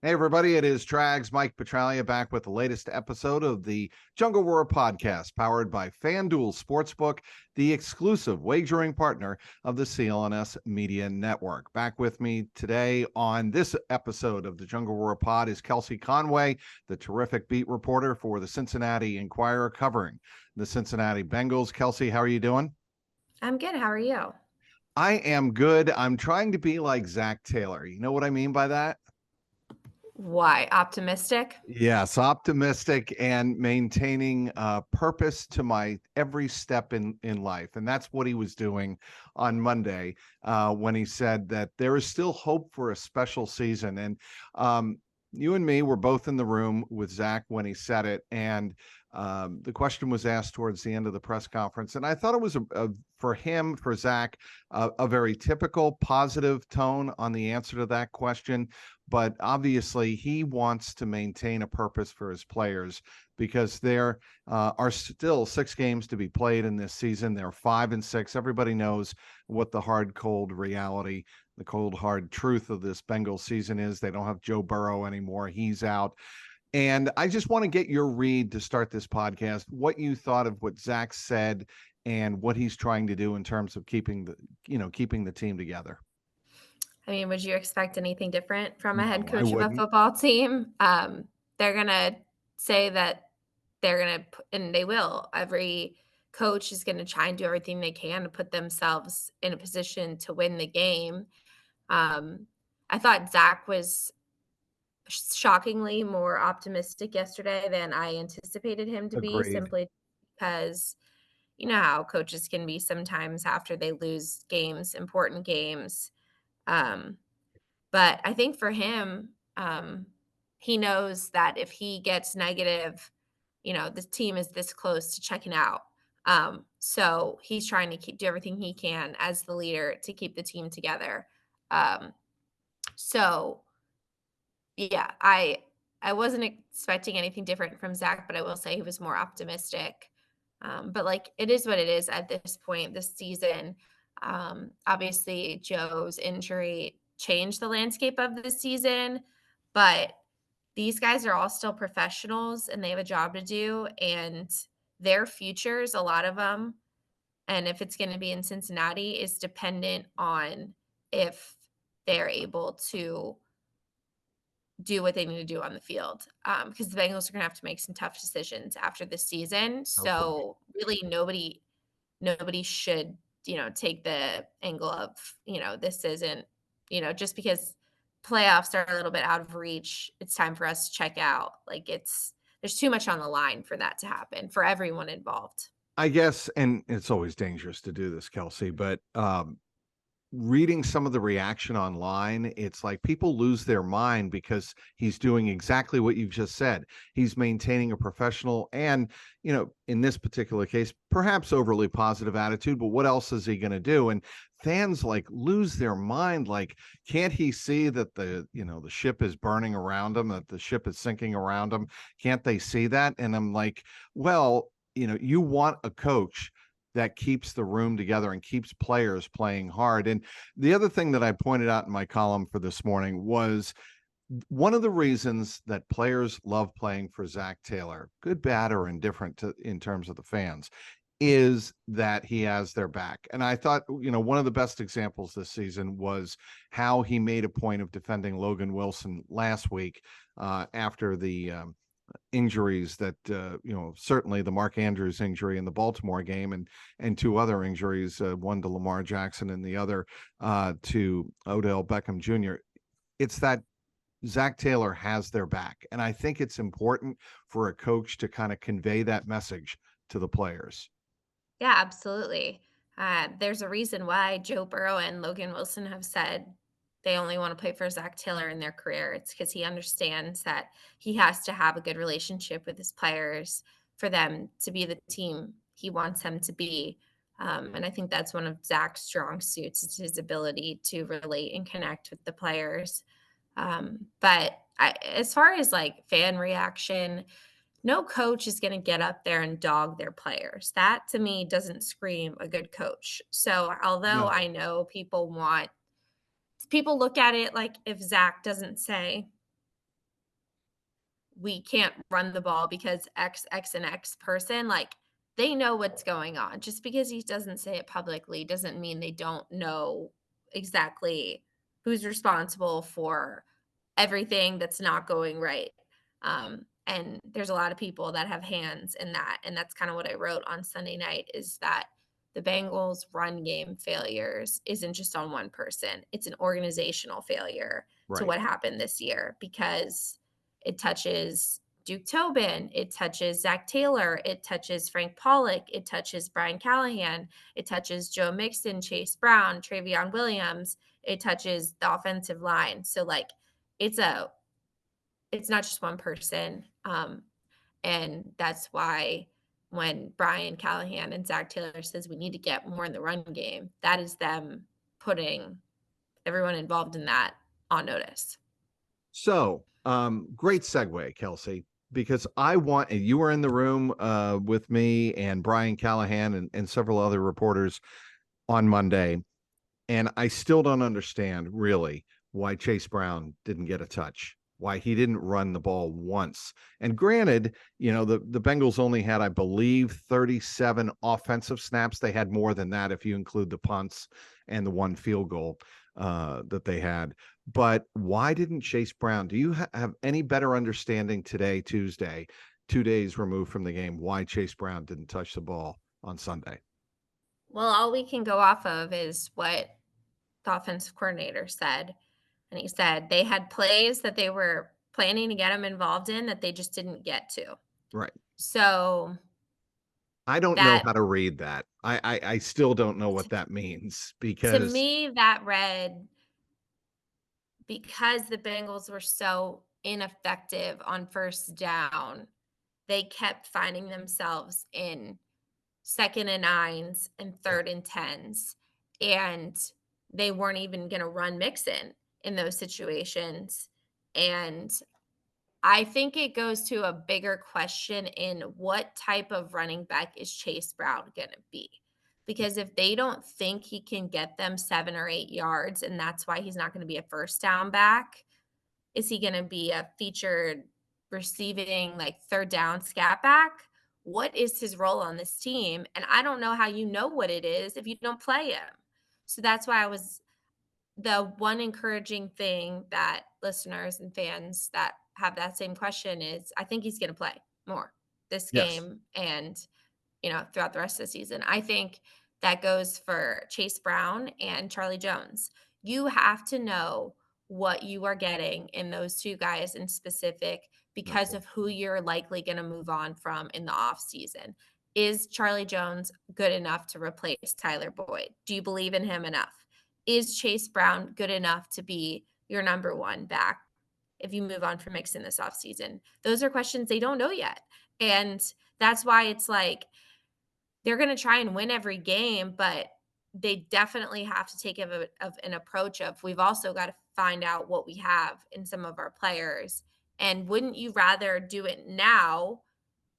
Hey, everybody, it is Trags, Mike Petralia, back with the latest episode of the JungleRoar podcast, powered by FanDuel Sportsbook, the exclusive wagering partner of the CLNS Media Network. Back with me today on this episode of the JungleRoar pod is Kelsey Conway, the terrific beat reporter for the Cincinnati Enquirer, covering the Cincinnati Bengals. Kelsey, how are you doing? I'm good. How are you? I am good. I'm trying to be like Zac Taylor. You know what I mean by that? Why? Optimistic? Yes, optimistic and maintaining purpose to my every step in life, and that's what he was doing on Monday when he said that there is still hope for a special season. And you and me were both in the room with Zach when he said it, and the question was asked towards the end of the press conference, and I thought it was for him, for Zach, a very typical positive tone on the answer to that question. But obviously he wants to maintain a purpose for his players because there are still 6 games to be played in this season. They're 5-6. Everybody knows what the hard, cold reality, the cold, hard truth of this Bengals season is. They don't have Joe Burrow anymore. He's out. And I just want to get your read to start this podcast, what you thought of what Zach said and what he's trying to do in terms of keeping the team together. I mean, would you expect anything different from a head No, I coach of a wouldn't. football team? They're going to say that they're going to, and they will. Every coach is going to try and do everything they can to put themselves in a position to win the game. Um, I thought Zach was shockingly more optimistic yesterday than I anticipated him to be, Agreed. simply because you know how coaches can be sometimes after they lose games, important games. Um, but I think for him, he knows that if he gets negative, the team is this close to checking out. So he's trying to do everything he can as the leader to keep the team together. Um, so yeah, I wasn't expecting anything different from Zach, but I will say he was more optimistic. But like it is what it is at this point this season. Obviously, Joe's injury changed the landscape of the season, but these guys are all still professionals and they have a job to do, and their futures, a lot of them, and if it's going to be in Cincinnati, is dependent on if they're able to do what they need to do on the field, because the Bengals are gonna have to make some tough decisions after this season. No question. So, really nobody should, take the angle of, this isn't, just because playoffs are a little bit out of reach, it's time for us to check out. Like, there's too much on the line for that to happen for everyone involved. I guess, and it's always dangerous to do this, Kelsey, but reading some of the reaction online, it's like people lose their mind because he's doing exactly what you've just said. He's maintaining a professional and, in this particular case, perhaps overly positive attitude, but what else is he going to do? And fans like lose their mind. Like, can't he see that the ship is burning around him, that the ship is sinking around him? Can't they see that? And I'm like, well, you want a coach that keeps the room together and keeps players playing hard. And the other thing that I pointed out in my column for this morning was one of the reasons that players love playing for Zac Taylor, good, bad, or indifferent in terms of the fans, is that he has their back. And I thought, one of the best examples this season was how he made a point of defending Logan Wilson last week after the injuries that certainly the Mark Andrews injury in the Baltimore game and 2 other injuries, one to Lamar Jackson and the other to Odell Beckham Jr. It's that Zac Taylor has their back, and I think it's important for a coach to kind of convey that message to the players. Yeah, absolutely. There's a reason why Joe Burrow and Logan Wilson have said they only want to play for Zac Taylor in their career. It's because he understands that he has to have a good relationship with his players for them to be the team he wants them to be. And I think that's one of Zach's strong suits is his ability to relate and connect with the players. As far as like fan reaction, no coach is going to get up there and dog their players. That to me doesn't scream a good coach. So although I No. know people look at it like if Zach doesn't say, we can't run the ball because X, and X person, like, they know what's going on. Just because he doesn't say it publicly doesn't mean they don't know exactly who's responsible for everything that's not going right. And there's a lot of people that have hands in that. And that's kind of what I wrote on Sunday night is that the Bengals run game failures isn't just on one person. It's an organizational failure to Right. what happened this year because it touches Duke Tobin, it touches Zac Taylor, it touches Frank Pollock, it touches Brian Callahan, it touches Joe Mixon, Chase Brown, Travion Williams, it touches the offensive line. So like it's a it's not just one person. And that's why when Brian Callahan and Zac Taylor says we need to get more in the run game, that is them putting everyone involved in that on notice. So, great segue, Kelsey, because and you were in the room with me and Brian Callahan and several other reporters on Monday, and I still don't understand really why Chase Brown didn't get a touch, why he didn't run the ball once. And granted, the Bengals only had, I believe, 37 offensive snaps. They had more than that if you include the punts and the one field goal that they had. But why didn't Chase Brown? Do you have any better understanding today, Tuesday, 2 days removed from the game, why Chase Brown didn't touch the ball on Sunday? Well, all we can go off of is what the offensive coordinator said. And he said they had plays that they were planning to get him involved in that they just didn't get to. Right. So I don't know that how to read that. I still don't know what that means to because me, that read because the Bengals were so ineffective on first down, they kept finding themselves in 2nd and 9s and 3rd and 10s, and they weren't even gonna run Mixon in those situations, and I think it goes to a bigger question in what type of running back is Chase Brown gonna be? Because if they don't think he can get them 7 or 8 yards, and that's why he's not gonna be a first down back, is he gonna be a featured receiving, like, 3rd down scat back? What is his role on this team? And I don't know how you know what it is if you don't play him. So that's why I was the one encouraging thing that listeners and fans that have that same question is I think he's gonna play more this yes. game and, throughout the rest of the season. I think that goes for Chase Brown and Charlie Jones. You have to know what you are getting in those 2 guys in specific because No. of who you're likely gonna move on from in the offseason. Is Charlie Jones good enough to replace Tyler Boyd? Do you believe in him enough? Is Chase Brown good enough to be your number 1 back if you move on from Mixon this offseason? Those are questions they don't know yet. And that's why it's like they're going to try and win every game, but they definitely have to take of an approach of we've also got to find out what we have in some of our players. And wouldn't you rather do it now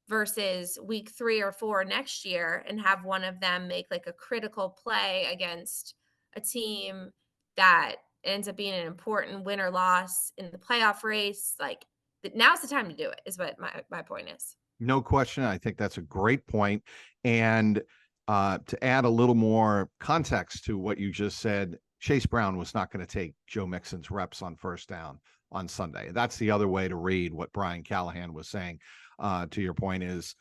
versus week 3 or 4 next year and have one of them make like a critical play against a team that ends up being an important win or loss in the playoff race? Like now's the time to do it is what my point is. No question. I think that's a great point. And to add a little more context to what you just said, Chase Brown was not going to take Joe Mixon's reps on first down on Sunday. That's the other way to read what Brian Callahan was saying. To your point is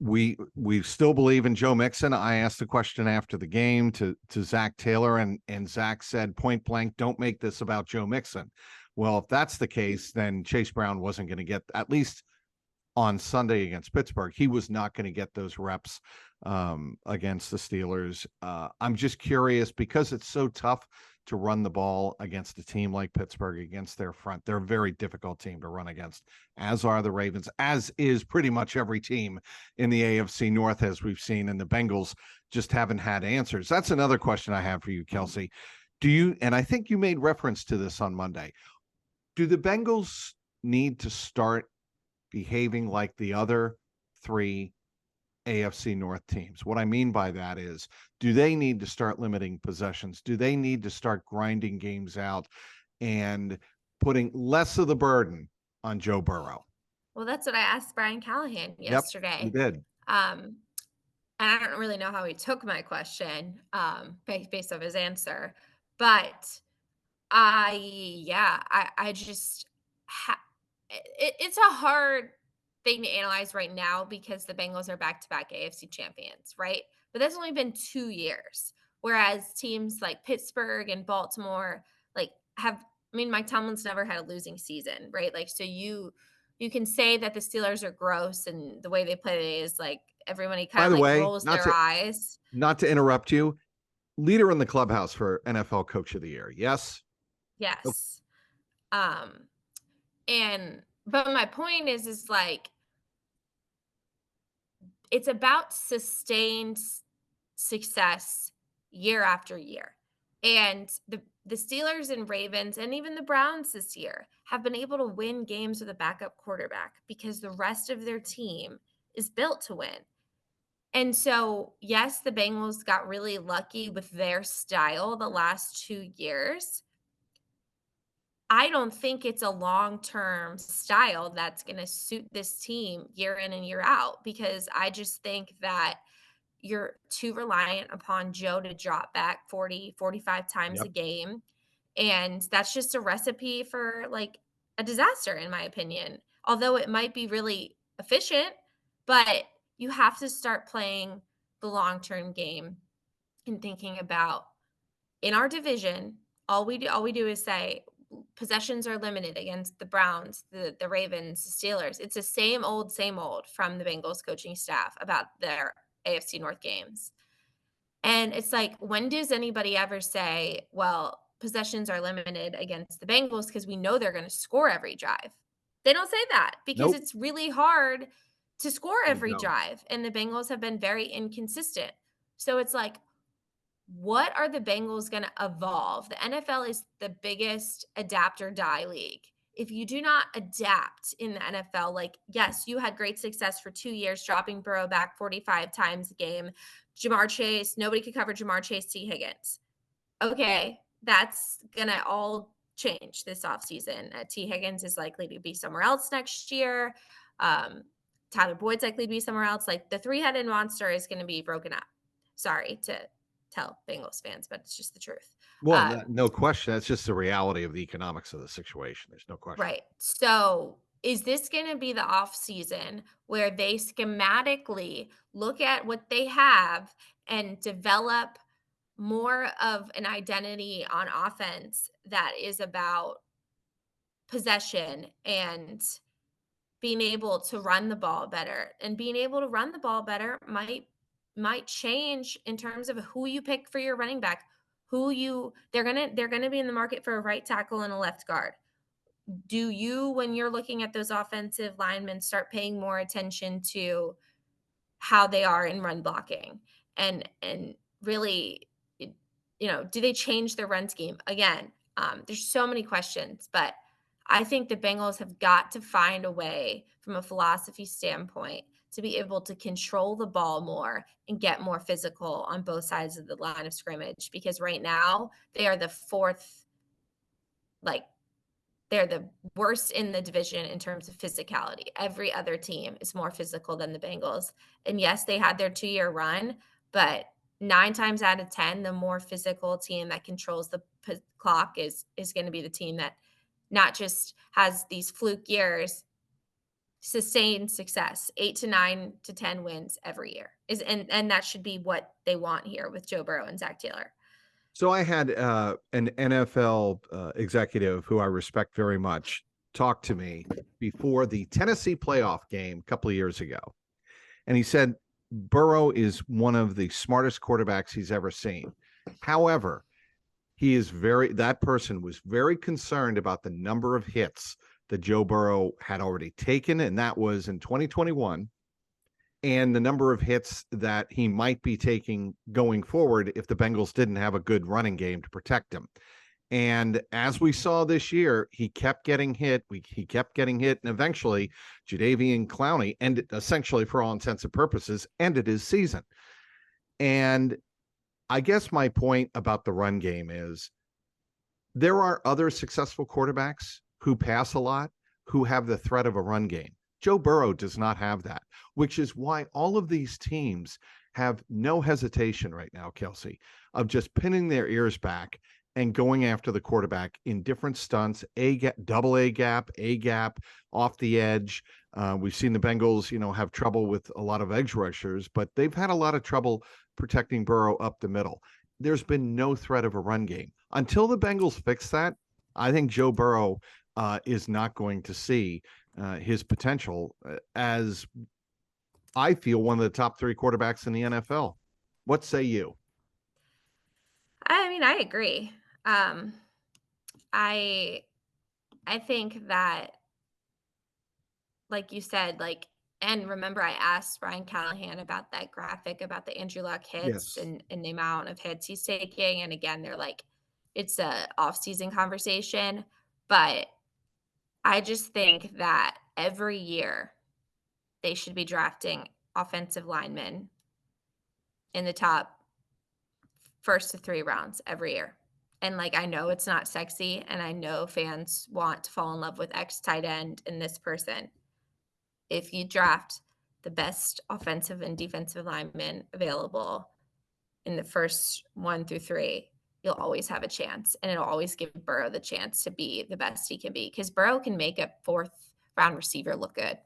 we still believe in Joe Mixon. I asked the question after the game to Zac Taylor, and Zac said point blank, don't make this about Joe Mixon. Well, if that's the case, then Chase Brown wasn't going to get, at least on Sunday against Pittsburgh, he was not going to get those reps against the Steelers. I'm just curious because it's so tough to run the ball against a team like Pittsburgh, against their front. They're a very difficult team to run against, as are the Ravens, as is pretty much every team in the AFC North, as we've seen, and the Bengals just haven't had answers. That's another question I have for you, Kelsey. And I think you made reference to this on Monday, do the Bengals need to start behaving like the other 3 AFC North teams? What I mean by that is, do they need to start limiting possessions? Do they need to start grinding games out and putting less of the burden on Joe Burrow? Well, that's what I asked Brian Callahan Yep, you yesterday. did. Um, and I don't really know how he took my question, based off his answer, but I just ha it's a hard thing to analyze right now because the Bengals are back-to-back AFC champions, right? But that's only been 2 years, whereas teams like Pittsburgh and Baltimore, like, have I mean, Mike Tomlin's never had a losing season, right? Like, so you can say that the Steelers are gross and the way they play is, like, everybody By kinda, the like, way, rolls their eyes. not to interrupt you, leader in the clubhouse for NFL Coach of the Year. Yes. Oh, Yes. Um And but my point is like it's about sustained success year after year. And the Steelers and Ravens and even the Browns this year have been able to win games with a backup quarterback because the rest of their team is built to win. And so, yes, the Bengals got really lucky with their style the last 2 years. I don't think it's a long-term style that's gonna suit this team year in and year out because I just think that you're too reliant upon Joe to drop back 40, 45 times a yep. game, and that's just a recipe for, like, a disaster in my opinion. Although it might be really efficient, but you have to start playing the long-term game and thinking about in our division, all we do is say possessions are limited against the Browns, the Ravens, the Steelers. It's the same old from the Bengals coaching staff about their AFC North games. And it's like, when does anybody ever say, well, possessions are limited against the Bengals because we know they're going to score every drive? They don't say that because Nope. it's really hard to score They every don't. drive. And the Bengals have been very inconsistent. So it's like, what are the Bengals going to evolve? The NFL is the biggest adapt or die league. If you do not adapt in the NFL, like, yes, you had great success for 2 years, dropping Burrow back 45 times a game. Jamar Chase, nobody could cover Jamar Chase, T. Higgins. Okay, that's going to all change this offseason. T. Higgins is likely to be somewhere else next year. Um, Tyler Boyd's likely to be somewhere else. Like, the three-headed monster is going to be broken up. Sorry to tell Bengals fans, but it's just the truth. Well, Um, no question. That's just the reality of the economics of the situation. There's no question. right. So, is this going to be the off season where they schematically look at what they have and develop more of an identity on offense that is about possession and being able to run the ball better? And being able to run the ball better might change in terms of who you pick for your running back, who you they're gonna be in the market for a right tackle and a left guard. Do you, when you're looking at those offensive linemen, start paying more attention to how they are in run blocking and really, do they change their run scheme again? There's so many questions, but I think the Bengals have got to find a way from a philosophy standpoint to be able to control the ball more and get more physical on both sides of the line of scrimmage because right now they are the fourth, like, they're the worst in the division in terms of physicality. Every other team is more physical than the Bengals. And yes, they had their 2-year run, but 9 times out of 10, the more physical team that controls the clock is going to be the team that not just has these fluke years, sustained success, 8 to 9 to 10 wins every year. And that should be what they want here with Joe Burrow and Zac Taylor. So I had an NFL executive who I respect very much talk to me before the Tennessee playoff game a couple of years ago. And he said, Burrow is one of the smartest quarterbacks he's ever seen. However, that person was very concerned about the number of hits that Joe Burrow had already taken. And that was in 2021. And the number of hits that he might be taking going forward if the Bengals didn't have a good running game to protect him. And as we saw this year, he kept getting hit. He kept getting hit. And eventually, Jadeveon Clowney ended, essentially, for all intents and purposes, ended his season. And I guess my point about the run game is there are other successful quarterbacks who pass a lot, who have the threat of a run game. Joe Burrow does not have that, which is why all of these teams have no hesitation right now, Kelsey, of just pinning their ears back and going after the quarterback in different stunts, A gap, double A gap, off the edge. We've seen the Bengals, have trouble with a lot of edge rushers, but they've had a lot of trouble protecting Burrow up the middle. There's been no threat of a run game. Until the Bengals fix that, I think Joe Burrow is not going to see his potential as I feel one of the top 3 quarterbacks in the NFL. What say you? I mean, I agree. Um, I I think that, like you said, and remember I asked Brian Callahan about that graphic about the Andrew Luck hits Yes. and the amount of hits he's taking, and again, they're like, it's a off-season conversation, but I just think that every year they should be drafting offensive linemen in the top first to 3 rounds every year. And, I know it's not sexy, and I know fans want to fall in love with X tight end and this person. If you draft the best offensive and defensive linemen available in the first 1 through 3, you'll always have a chance, and it'll always give Burrow the chance to be the best he can be because Burrow can make a 4th round receiver look good.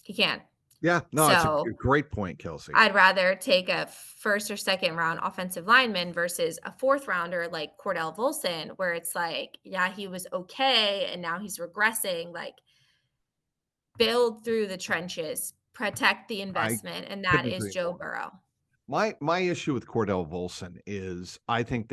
He can. Yeah, no, it's a So great point, Kelsey. I'd rather take a first or second round offensive lineman versus a 4th rounder like Cordell Volson, where it's like, yeah, he was okay and now he's regressing. Build through the trenches, protect the I investment, and that couldn't is agree Joe more. Burrow. My issue with Cordell Volson is I think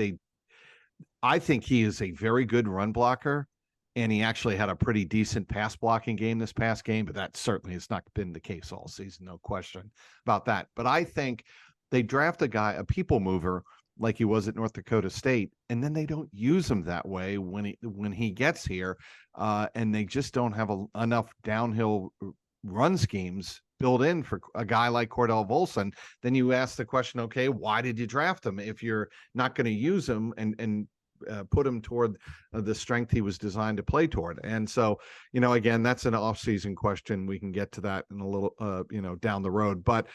he is a very good run blocker, and he actually had a pretty decent pass blocking game this past game, but that certainly has not been the case all season, no question about that. But I think they draft a people mover like he was at North Dakota State, and then they don't use him that way when he gets here, and they just don't have enough downhill run schemes built in for a guy like Cordell Volson. Then you ask the question, okay, why did you draft him if you're not going to use him and put him toward the strength he was designed to play toward? And so, again, that's an off-season question. We can get to that in a little, down the road. But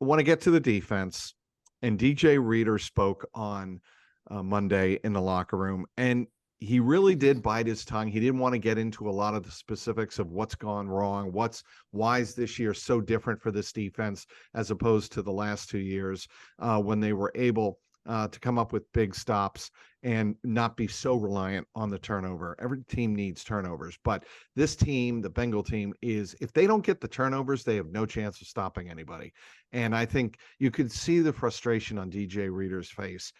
I want to get to the defense. And DJ Reader spoke on Monday in the locker room, and he really did bite his tongue. He didn't want to get into a lot of the specifics of what's gone wrong, why is this year so different for this defense as opposed to the last 2 years when they were able to come up with big stops and not be so reliant on the turnover. Every team needs turnovers, but this team, the Bengal team, if they don't get the turnovers, they have no chance of stopping anybody. And I think you could see the frustration on DJ Reader's face.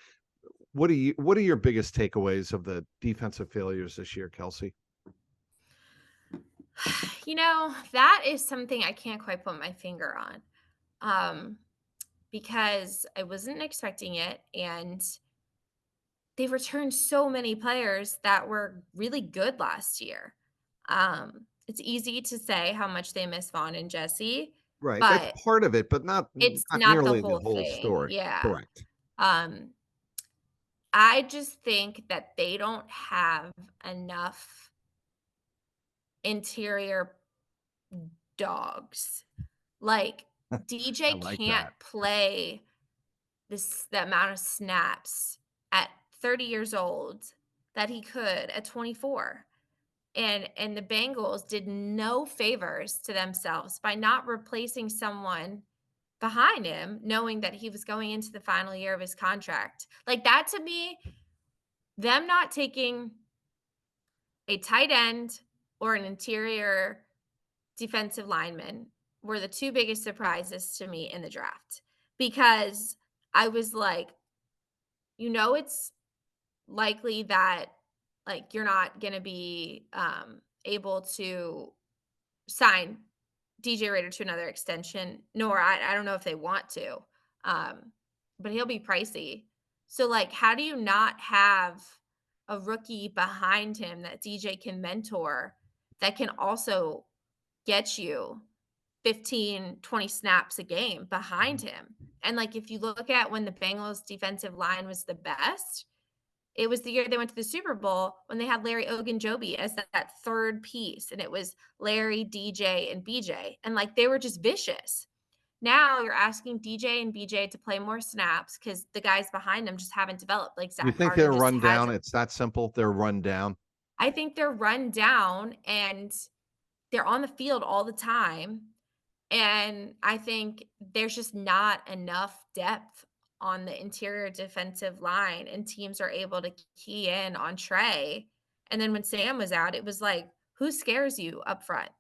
What are your biggest takeaways of the defensive failures this year, Kelsey? That is something I can't quite put my finger on, because I wasn't expecting it, and they returned so many players that were really good last year. It's easy to say how much they miss Vaughn and Jesse, Right. That's but part of it, but not it's not not the nearly the whole whole thing. story. Yeah. Correct. Um, I just think that they don't have enough interior dogs. Like, I DJ like can't that. play the amount of snaps at 30 years old that he could at 24. And the Bengals did no favors to themselves by not replacing someone behind him, knowing that he was going into the final year of his contract. Like, that to me, them not taking a tight end or an interior defensive lineman were the 2 biggest surprises to me in the draft, because I was like, it's likely that, you're not gonna be, able to sign DJ Rader to another extension, nor I don't know if they want to, um, but he'll be pricey. So, how do you not have a rookie behind him that DJ can mentor that can also get you 15, 20 snaps a game behind him? And, if you look at when the Bengals defensive line was the best, It was the year they went to the Super Bowl when they had Larry Ogunjobi as that third piece, and it was Larry, DJ, and BJ, and, like, they were just vicious. Now you're asking DJ and BJ to play more snaps because the guys behind them just haven't developed, like, You Zach think Carter they're just run down? hasn't. It's that simple. They're run down. I think they're run down, and they're on the field all the time. And I think there's just not enough depth on the interior defensive line, and teams are able to key in on Trey. And then when Sam was out, it was like, who scares you up front?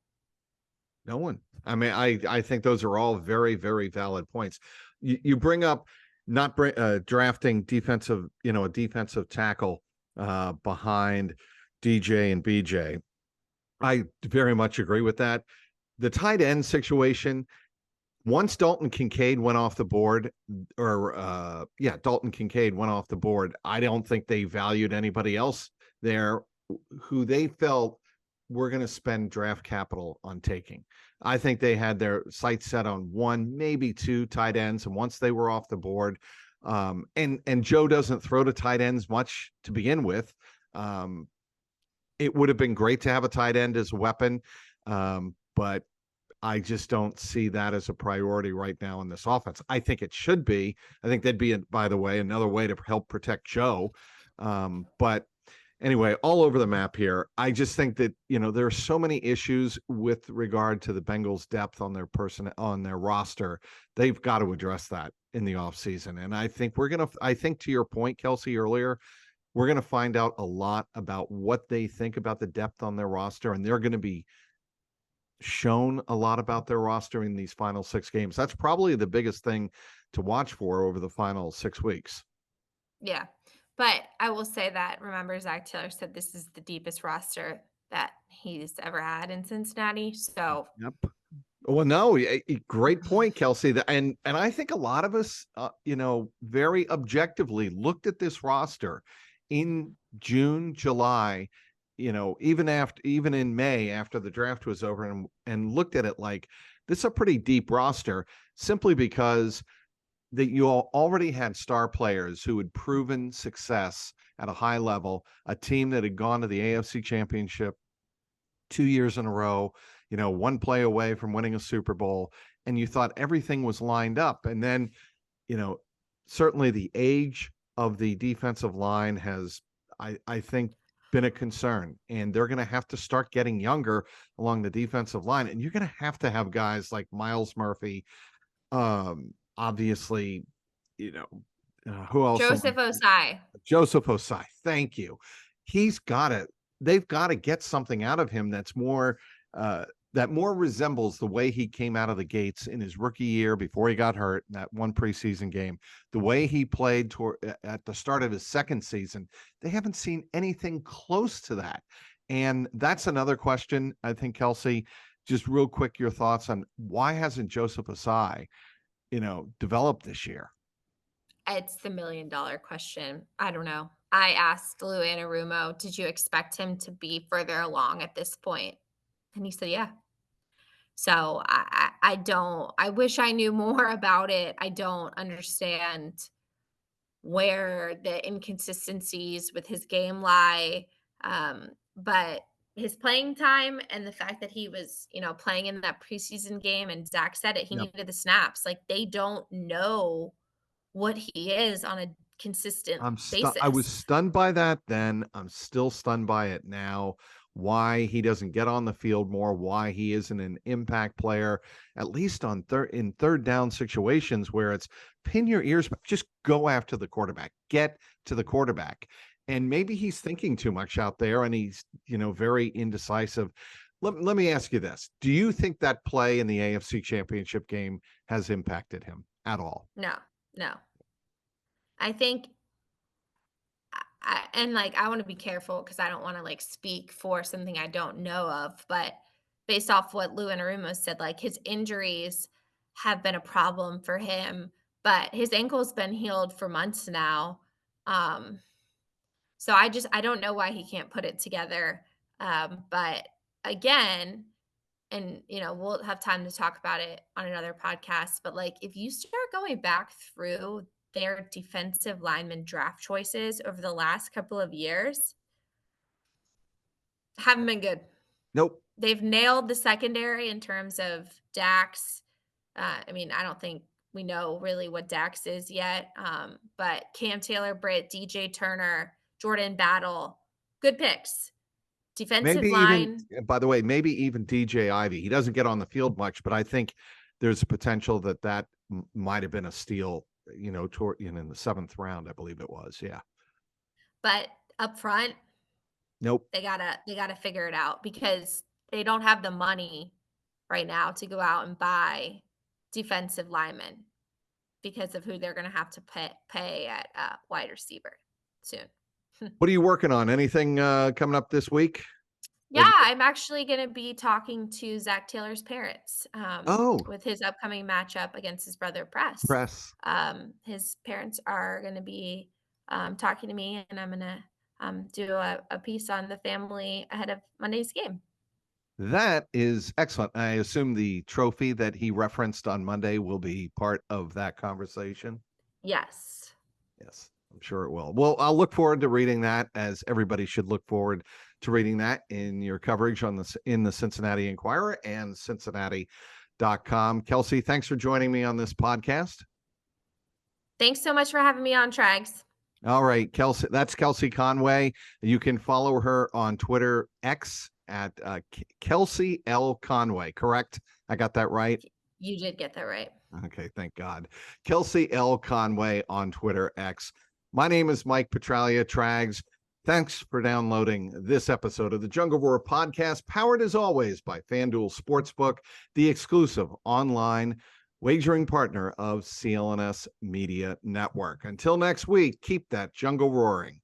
No one. I mean, I think those are all very, very valid points. You bring up not drafting defensive, a defensive tackle behind DJ and BJ. I very much agree with that. The tight end situation, once Dalton Kincaid went off the board, Dalton Kincaid went off the board, I don't think they valued anybody else there who they felt were going to spend draft capital on taking. I think they had their sights set on one, maybe two tight ends, and once they were off the board, and Joe doesn't throw to tight ends much to begin with. It would have been great to have a tight end as a weapon, but I just don't see that as a priority right now in this offense. I think it should be. I think that'd be, by the way, another way to help protect Joe. But anyway, all over the map here. I just think that, there are so many issues with regard to the Bengals' depth on their roster. They've got to address that in the offseason. And I think to your point, Kelsey, earlier, we're going to find out a lot about what they think about the depth on their roster, and they're going to be shown a lot about their roster in these final 6 games. That's probably the biggest thing to watch for over the final 6 weeks. Yeah. But I will say that, remember, Zac Taylor said this is the deepest roster that he's ever had in Cincinnati. So, Yep. Well, no, great point, Kelsey. And I think a lot of us, very objectively looked at this roster in June, July, even in May after the draft was over, and looked at it like this is a pretty deep roster, simply because that you all already had star players who had proven success at a high level, a team that had gone to the AFC Championship 2 years in a row, one play away from winning a Super Bowl, and you thought everything was lined up. And then, certainly the age of the defensive line has, I think, been a concern, and they're going to have to start getting younger along the defensive line. And you're going to have guys like Miles Murphy, obviously, who else? Joseph Osai. Joseph Osai. Thank you. They've got to get something out of him that's more, that more resembles the way he came out of the gates in his rookie year before he got hurt in that one preseason game, the way he played at the start of his second season. They haven't seen anything close to that. And that's another question, I think, Kelsey, just real quick, your thoughts on why hasn't Joseph Osai, developed this year? It's the $1,000,000 question. I don't know. I asked Lou Anarumo, did you expect him to be further along at this point? And he said, yeah. So I don't, I wish I knew more about it. I don't understand where the inconsistencies with his game lie. But his playing time and the fact that he was, playing in that preseason game, and Zach said it, he Yep. needed the snaps. Like, they don't know what he is on a consistent I was basis. stunned by that then. I'm still stunned by it now. Why he doesn't get on the field more, why he isn't an impact player, at least in third down situations where it's pin your ears, but just go after the quarterback, get to the quarterback. And maybe he's thinking too much out there, and he's, very indecisive. Let me ask you this. Do you think that play in the AFC Championship game has impacted him at all? No, no. I think and, like, I wanna be careful because I don't wanna, like, speak for something I don't know of, but based off what Lou Anarumo said, like, his injuries have been a problem for him, but his ankle's been healed for months now. Um, so I don't know why he can't put it together. But again, and, we'll have time to talk about it on another podcast, but, like, if you start going back through their defensive lineman draft choices over the last couple of years haven't been good. Nope. They've nailed the secondary in terms of Dax. I mean, I don't think we know really what Dax is yet, but Cam Taylor, Britt, DJ Turner, Jordan Battle, good picks. Maybe Defensive even, line, by the way, maybe even DJ Ivy. He doesn't get on the field much, but I think there's a potential that might have been a steal, in the 7th round, I believe it was. Yeah. but up front, Nope. they gotta figure it out because they don't have the money right now to go out and buy defensive linemen because of who they're gonna have to pay at wide receiver soon. What are you working on? Anything coming up this week? Yeah, I'm actually gonna be talking to Zac Taylor's parents, Oh, with his upcoming matchup against his brother Press. press. His parents are gonna be, talking to me, and I'm gonna, do a piece on the family ahead of Monday's game. That is excellent. I assume the trophy that he referenced on Monday will be part of that conversation. Yes. Yes, I'm sure it will. Well, I'll look forward to reading that, as everybody should look forward to reading that in your coverage in the Cincinnati Enquirer and Cincinnati.com. Kelsey, thanks for joining me on this podcast. Thanks so much for having me on, Trags. All right, Kelsey, that's Kelsey Conway. You can follow her on Twitter X at Kelsey L. Conway, correct? I got that right? You did get that right. Okay, thank God. Kelsey L. Conway on Twitter X. My name is Mike Petralia, Trags. Thanks for downloading this episode of the Jungle Roar podcast, powered as always by FanDuel Sportsbook, the exclusive online wagering partner of CLNS Media Network. Until next week, keep that jungle roaring.